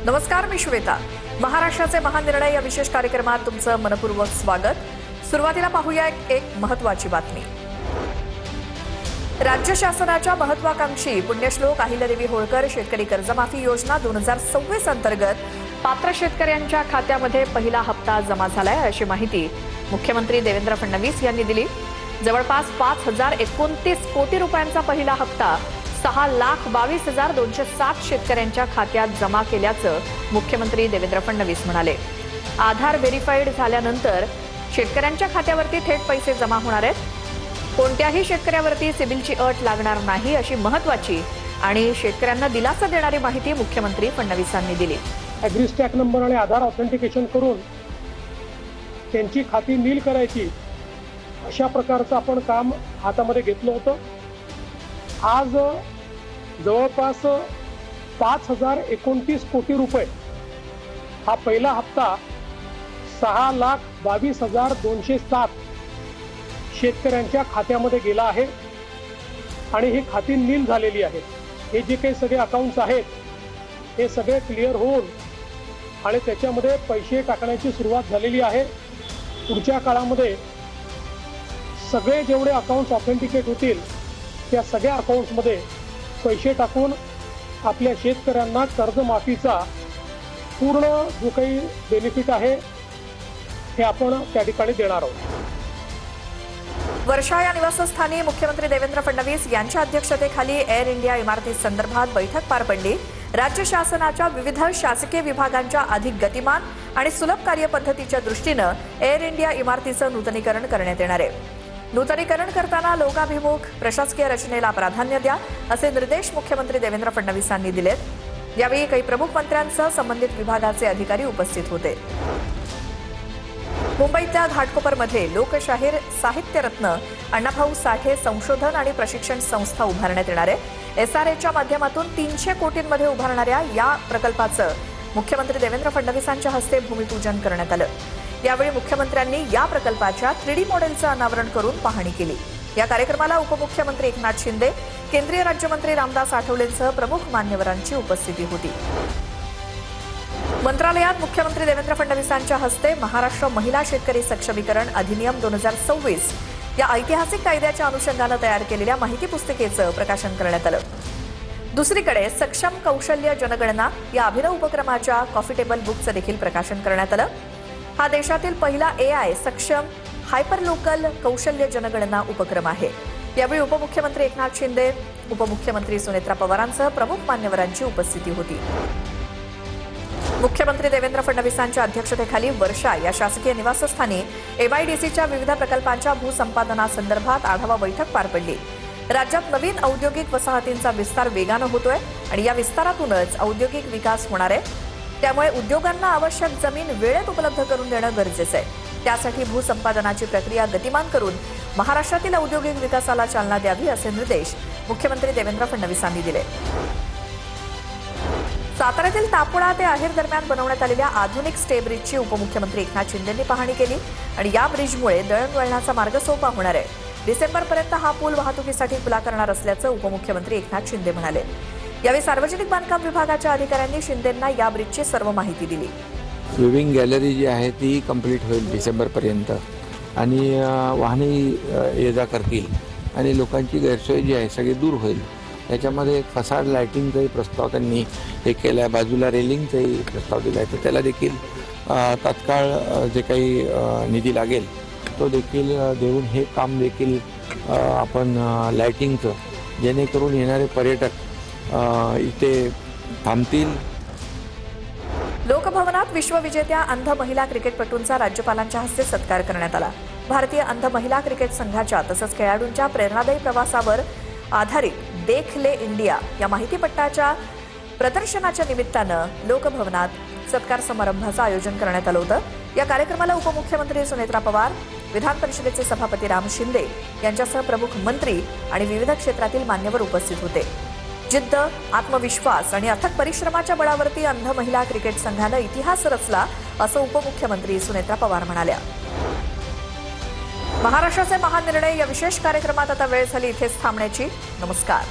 नमस्कार, मी श्वेता. महाराष्ट्राचे महानिर्णय या विशेष कार्यक्रमात तुमचं मनपूर्वक स्वागत. सुरुवातीला पाहूया एक महत्त्वाची बातमी. राज्य शासनाच्या महत्त्वाकांक्षी पुण्यश्लोक अहिल्यादेवी होळकर शेतकरी कर्जमाफी योजना 2026 अंतर्गत पात्र शेतकऱ्यांच्या खात्यामध्ये पहिला हप्ता जमा झालाय, अशी माहिती मुख्यमंत्री देवेंद्र फडणवीस यांनी दिली. जवळपास 5,029 कोटी रुपयांचा पहिला हप्ता 6,22,207 शेतकऱ्यांच्या खात्यात जमा केल्याचं मुख्यमंत्री देवेंद्र फडणवीस म्हणाले. आधार व्हेरिफाईड झाल्यानंतर शेतकऱ्यांच्या खात्यावरती थेट पैसे जमा होणार आहेत. कोणत्याही शेतकऱ्यावरती सिबिलची अट लागणार नाही, अशी महत्त्वाची आणि शेतकऱ्यांना दिलासा देणारी माहिती मुख्यमंत्री फडणवीसांनी दिली. ॲग्री स्टॅक नंबर आणि आधार ऑथेंटिकेशन करून त्यांची खाती नील करायची, अशा प्रकारचं आपण काम हातामध्ये घेतलं होतं. आज जवळपास 5,029 कोटी रुपये हा पहिला हप्ता 6,22,207 शेतकऱ्यांच्या खात्यामध्ये गेला आहे आणि ही खाती नील झालेली आहेत. हे जे काही सगळे अकाउंट्स आहेत हे सगळे क्लिअर होऊन आणि त्याच्यामध्ये पैसे टाकण्याची सुरुवात झालेली आहे. पुढच्या काळामध्ये सगळे जेवढे अकाउंट्स ऑथेंटिकेट होतील त्या सगळ्या अकाउंट्समध्ये पैसे टाकून आपल्या शेतकऱ्यांना कर्जमाफीचा पूर्ण जो काही बेनिफिट आहे हे आपण त्या ठिकाणी देणार आहोत. वर्षा या निवासस्थानी मुख्यमंत्री देवेंद्र फडणवीस यांच्या अध्यक्षतेखाली एअर इंडिया इमारतीसंदर्भात बैठक पार पडली. राज्य शासनाच्या विविध शासकीय विभागांच्या अधिक गतिमान आणि सुलभ कार्यपद्धतीच्या दृष्टीनं एअर इंडिया इमारतीचं नूतनीकरण करण्यात येणार आहे. नूतनीकरण करताना लोकाभिमुख प्रशासकीय रचनेला प्राधान्य द्या, असे निर्देश मुख्यमंत्री देवेंद्र फडणवीसांनी दिलेत. यावेळी काही प्रमुख मंत्र्यांसह संबंधित विभागाचे अधिकारी उपस्थित होते. मुंबईतल्या घाटकोपरमध्ये लोकशाहीर साहित्यरत्न अण्णाभाऊ साठे संशोधन आणि प्रशिक्षण संस्था उभारण्यात येणार आहे. SRAच्या माध्यमातून 300 कोटींमध्ये उभारणाऱ्या या प्रकल्पाचं मुख्यमंत्री देवेंद्र फडणवीसांच्या हस्ते भूमिपूजन करण्यात आलं. यावेळी मुख्यमंत्र्यांनी या प्रकल्पाच्या 3D मॉडेलचं अनावरण करून पाहणी केली. या कार्यक्रमाला उपमुख्यमंत्री एकनाथ शिंदे, केंद्रीय राज्यमंत्री रामदास आठवलेंसह प्रमुख मान्यवरांची उपस्थिती होती. मंत्रालयात मुख्यमंत्री देवेंद्र फडणवीसांच्या हस्ते महाराष्ट्र महिला शेतकरी सक्षमीकरण अधिनियम 2026 या ऐतिहासिक कायद्याच्या अनुषंगानं तयार केलेल्या माहिती पुस्तिकेचं प्रकाशन करण्यात आलं. दुसरीकडे सक्षम कौशल्य जनगणना या अभिनव उपक्रमाच्या कॉफी टेबल बुकचं देखील प्रकाशन करण्यात आलं. हा देशातील पहिला AI सक्षम हायपरलोकल कौशल्य जनगणना उपक्रम आहे. यावेळी उपमुख्यमंत्री एकनाथ शिंदे, उपमुख्यमंत्री सुनेत्रा पवारांसह प्रमुख मान्यवरांची उपस्थिती होती. मुख्यमंत्री देवेंद्र फडणवीसांच्या अध्यक्षतेखाली वर्षा या शासकीय निवासस्थानी MIDCच्या विविध प्रकल्पांच्या भूसंपादनासंदर्भात आढावा बैठक पार पडली. राज्यात नवीन औद्योगिक वसाहतींचा विस्तार वेगानं होतोय आणि या विस्तारातूनच औद्योगिक विकास होणार आहे. त्यामुळे उद्योगांना आवश्यक जमीन वेळेत उपलब्ध करून देणं गरजेचं आहे. त्यासाठी भूसंपादनाची प्रक्रिया गतिमान करून महाराष्ट्रातील औद्योगिक विकासाला चालना द्यावी, असे निर्देश मुख्यमंत्री देवेंद्र फडणवीसांनी दिले. साताऱ्यातील तापोळा ते आहेर दरम्यान बनवण्यात आलेल्या आधुनिक स्टे ब्रिजची उपमुख्यमंत्री एकनाथ शिंदेंनी पाहणी केली आणि या ब्रिजमुळे दळणवळणाचा मार्ग सोपा होणार आहे. डिसेंबरपर्यंत हा पूल वाहतुकीसाठी खुला करणार असल्याचं उपमुख्यमंत्री एकनाथ शिंदे म्हणाले. यावेळी सार्वजनिक बांधकाम विभागाच्या अधिकाऱ्यांनी शिंदेंना या ब्रिजची सर्व माहिती दिली. स्विमिंग गॅलरी जी आहे ती कंप्लीट होईल डिसेंबरपर्यंत आणि वाहने ये जा करतील आणि लोकांची गैरसोय जी आहे सगळी दूर होईल. याच्यामध्ये फसाड लायटिंगचाही प्रस्ताव त्यांनी हे केला आहे, बाजूला रेलिंगचाही प्रस्ताव दिला आहे. तर त्याला देखील तात्काळ जे काही निधी लागेल तो देखील देऊन हे काम देखील आपण लायटिंगचं, जेणेकरून येणारे पर्यटक इथे थांबतील. लोकभवनात विश्वविजेत्या अंध महिला क्रिकेटपटूंचा राज्यपालांच्या हस्ते सत्कार करण्यात आला. भारतीय अंध महिला क्रिकेट संघाच्या तसंच खेळाडूंच्या प्रेरणादायी प्रवासावर आधारित देख ले इंडिया या माहितीपटाच्या प्रदर्शनाच्या निमित्तानं लोकभवनात सत्कार समारंभाचं आयोजन करण्यात आलं होतं. या कार्यक्रमाला उपमुख्यमंत्री सुनेत्रा पवार, विधान परिषदेचे सभापती राम शिंदे यांच्यासह प्रमुख मंत्री आणि विविध क्षेत्रातील मान्यवर उपस्थित होते. जिद्द, आत्मविश्वास आणि अथक परिश्रमाच्या बळावरती अंध महिला क्रिकेट संघानं इतिहास रचला, असं उपमुख्यमंत्री सुनेत्रा पवार म्हणाल्या. महाराष्ट्राचे महानिर्णय या विशेष कार्यक्रमात आता वेळ झाली इथेच थांबण्याची. नमस्कार.